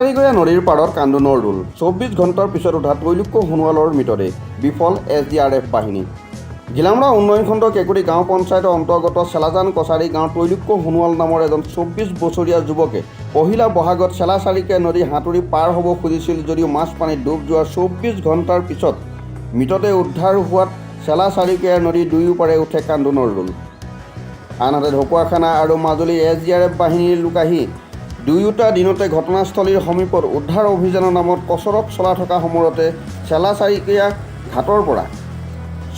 নদীৰ পাৰত কান্দোনৰ ৰোল 24 ঘণ্টাৰ পিছত উঠা ত্ৰৈলোক্য সোণোৱালৰ মৃতদেহ বিফল SDRF বাহিনী ঘিলামৰা উন্নয়ন খণ্ড কেঁকুৰি গাঁও পঞ্চায়তৰ অন্তৰ্গত চেলাজান কছাৰী গাঁৱৰ ত্ৰৈলোক্য সোণোৱাল নামৰ এজন 24 বছৰীয়া যুৱকে পহিলা বহাগত চেলাচাৰিকে নদী সাঁতুৰি পাৰ হ'ব খুজিছিল যদিও মাছ পানীত ডুব যোৱাৰ 24 ঘণ্টাৰ পিছত মৃতদেহ উদ্ধাৰ হোৱাত চেলাচাৰিকে নদীৰ দুয়োপাৰে উঠে কান্দোনৰ ৰোল। আনহাতে ঢকুৱাখানা আৰু মাজুলী SDRF বাহিনীৰ লোক আহি দুয়োটা দিনতে ঘটনাস্থলীৰ সমীপত উদ্ধাৰ অভিযানৰ নামত কচৰৎ চলাই থকা সময়তে চেলাচাৰিকীয়া ঘাটৰ পৰা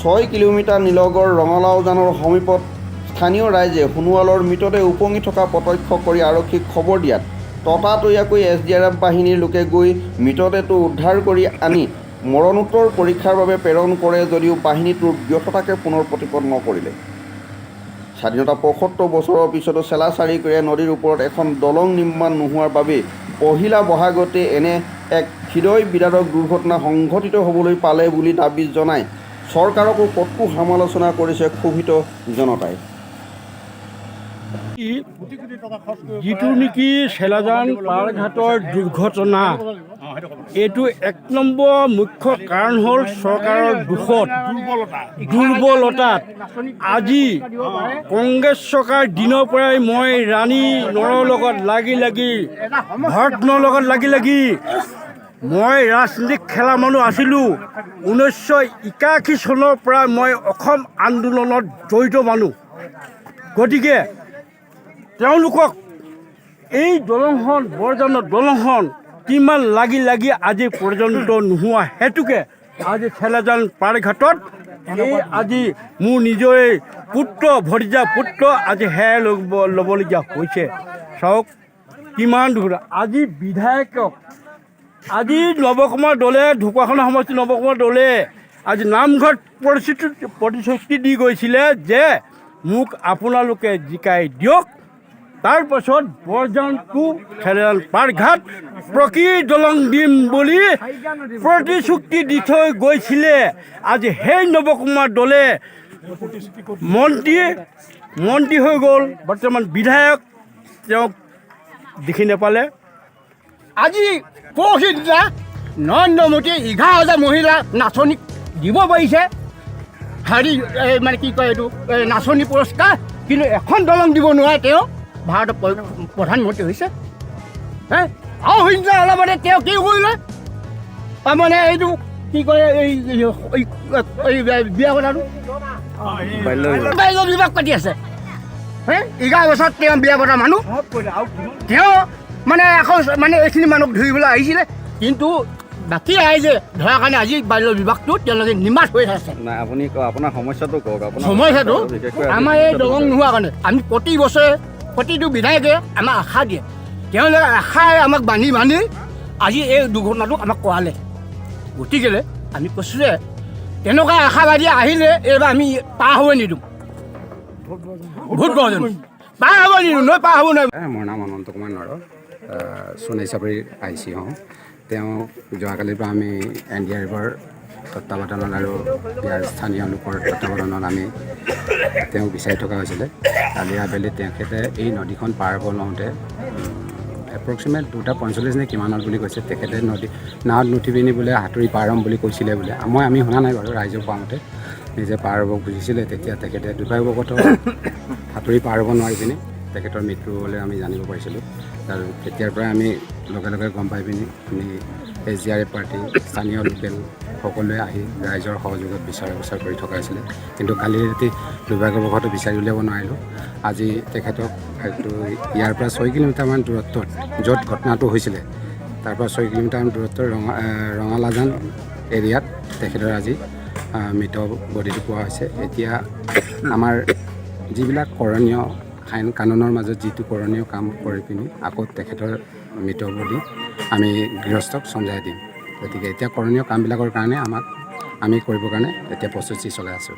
6 কিলোমিটাৰ নিলগৰ ৰঙালাওজানৰ সমীপত স্থানীয় ৰাইজে সোণোৱালৰ মৃতদেহ উপঙি থকা প্ৰত্যক্ষ কৰি আৰক্ষীক খবৰ দিয়াত ততাতৈয়াকৈ SDRF বাহিনীৰ লোকে গৈ মৃতদেহটো উদ্ধাৰ কৰি আনি মৰণোত্তৰ পৰীক্ষাৰ বাবে প্ৰেৰণ কৰে যদিও বাহিনীটোৰ ব্যৰ্থতাকে পুনৰ প্ৰতিপদ নকৰিলে। স্বাধীনতা 75 বছৰৰ পিছতো চেলাচাৰিকীয়া নদীৰ ওপৰত এখন দলং নিৰ্মাণ নোহোৱাৰ বাবে পহিলা বহাগতে এনে এক হৃদয় বিদাৰক দুৰ্ঘটনা সংঘটিত হ'বলৈ পালে বুলি দাবী জনাই চৰকাৰকো কটু সমালোচনা কৰিছে ক্ষোভিত জনতাই। যিটো নেকি চেলাজান পাৰঘাটৰ দুৰ্ঘটনা, এইটো 1 নম্বৰ মুখ্য কাৰণ হ'ল চৰকাৰৰ দুৰ্বলতাত। আজি কংগ্ৰেছ চৰকাৰ দিনৰ পৰাই মই ৰাণী নৰৰ লগত লাগি ভাৰতনৰ লগত লাগি মই ৰাজনীতিক খেলা মানুহ আছিলোঁ। 1981 চনৰ পৰা মই অসম আন্দোলনত জড়িত মানুহ। গতিকে তেওঁলোকক এই দলংখন বৰজানৰ দলংখন কিমান লাগি আজি পৰ্যন্ত নোহোৱা হেতুকে আজি চেলাজান পাৰঘাটত আজি মোৰ নিজৰে পুত্ৰ ভতিজা পুত্ৰ আজি হেৰাই ল'বলগীয়া হৈছে। চাওক কিমান দূৰ আজি বিধায়কক আজি নৱকুমাৰ দলে ঢকুৱাখানা সমষ্টিৰ নৱকুমাৰ দলে আজি নামঘৰত প্ৰতিশ্ৰুতি দি গৈছিলে যে মোক আপোনালোকে জিকাই দিয়ক, তাৰপাছত বৰজান টু চেলাজান পাৰঘাট প্ৰকৃত দলং দিম বুলি প্ৰতিশ্ৰুতি দি থৈ গৈছিলে। আজি সেই নৱকুমাৰ দলে মন্ত্ৰী হৈ গ'ল, বৰ্তমান বিধায়ক তেওঁক দেখি নাপালে। আজি পৰহি দিনা নৰেন্দ্ৰ মোদীয়ে 11,000 মহিলা নাচনীক দিব পাৰিছে মানে কি কয় এইটো নাচনী পুৰস্কাৰ, কিন্তু এখন দলং দিব নোৱাৰে। তেওঁ ভাৰতৰ প্ৰধানমন্ত্ৰী হৈছে। আৰু সিদিনা অলপতে তেওঁ কি কৰিলে মানে এইটো কি কয় এই বিয়া কথাটো বাল্য বিবাহ পাতি আছে। 11 বছৰত তেওঁ বিয়া পতা মানুহ। তেওঁ মানে আকৌ মানে এইখিনি মানুহক ধৰিবলৈ আহিছিলে, কিন্তু বাকী ৰাইজে ধৰাৰ কাৰণে আজি বাল্য বিবাহটো তেওঁলোকে নিমাত হৈ আছে। আপুনি আপোনাৰ সমস্যাটো কওক। সমস্যাটো আমাৰ এই দলং নোহোৱাৰ কাৰণে আমি প্ৰতি বছৰে প্ৰতিটো বিধায়কে আমাক আশা দিয়ে, তেওঁলোকে আশাই আমাক বান্ধি আজি এই দুৰ্ঘটনাটো আমাক কৰালে। গতিকেলৈ আমি কৈছোঁ যে তেনেকুৱা আশাবাদী আহিলে এইবাৰ আমি পাৰ হ'ব নিদিওঁ, ভোট গৰজন পাৰ হ'ব নিদিওঁ, পাৰ হ'ব নোৱাৰিম। মোৰ নাম অনন্ত কুমাৰ নৰ, সোণাই চাপৰি IC হওঁ। তেওঁ যোৱাকালিৰ পৰা আমি NDRFৰ তত্বাৱধানত আৰু ইয়াৰ স্থানীয় লোকৰ তত্বাৱধানত আমি তেওঁক বিচাৰি থকা হৈছিলে। কালি আবেলি তেখেতে এই নদীখন পাৰ হ'ব লওঁতে এপ্ৰক্সিমেট 2:45 নে কিমানত বুলি কৈছে। তেখেতে নাৱত নুঠি পিনি বোলে সাঁতুৰি পাৰ হ'ম বুলি কৈছিলে বোলে। আমি শুনা নাই বাৰু, ৰাইজক পাওঁতে নিজে পাৰ হ'ব খুজিছিলে। তেতিয়া তেখেতে দুৰ্ভাগ্যবশতঃ সাঁতুৰি পাৰ হ'ব নোৱাৰি পিনি তেখেতৰ মৃত্যু হ'লে আমি জানিব পাৰিছিলোঁ। আৰু তেতিয়াৰ পৰাই আমি লগে গম পাই পিনি আমি SDRF পাৰ্টি স্থানীয় লোকেল সকলোৱে আহি ৰাইজৰ সহযোগত বিচাৰ কৰি থকা হৈছিলে। কিন্তু কালি ৰাতি দুৰ্ভাগ্যবশতঃ বিচাৰি উলিয়াব নোৱাৰিলোঁ। আজি তেখেতক ইয়াৰ পৰা 6 কিলোমিটাৰমান দূৰত্বত য'ত ঘটনাটো হৈছিলে তাৰ পৰা 6 কিলোমিটাৰমান দূৰত্বৰ ৰঙালাওজান এৰিয়াত তেখেতৰ আজি মৃত বডিটো পোৱা হৈছে। এতিয়া আমাৰ যিবিলাক কৰণীয় আইন কানুনৰ মাজত যিটো কৰণীয় কাম কৰি পিনি আকৌ তেখেতৰ মৃত বডি আমি গৃহস্থক চঞ্জাই দিম। গতিকে এতিয়া কৰণীয় কামবিলাকৰ কাৰণে আমি কৰিবৰ কাৰণে এতিয়া প্ৰস্তুতি চলাই আছোঁ।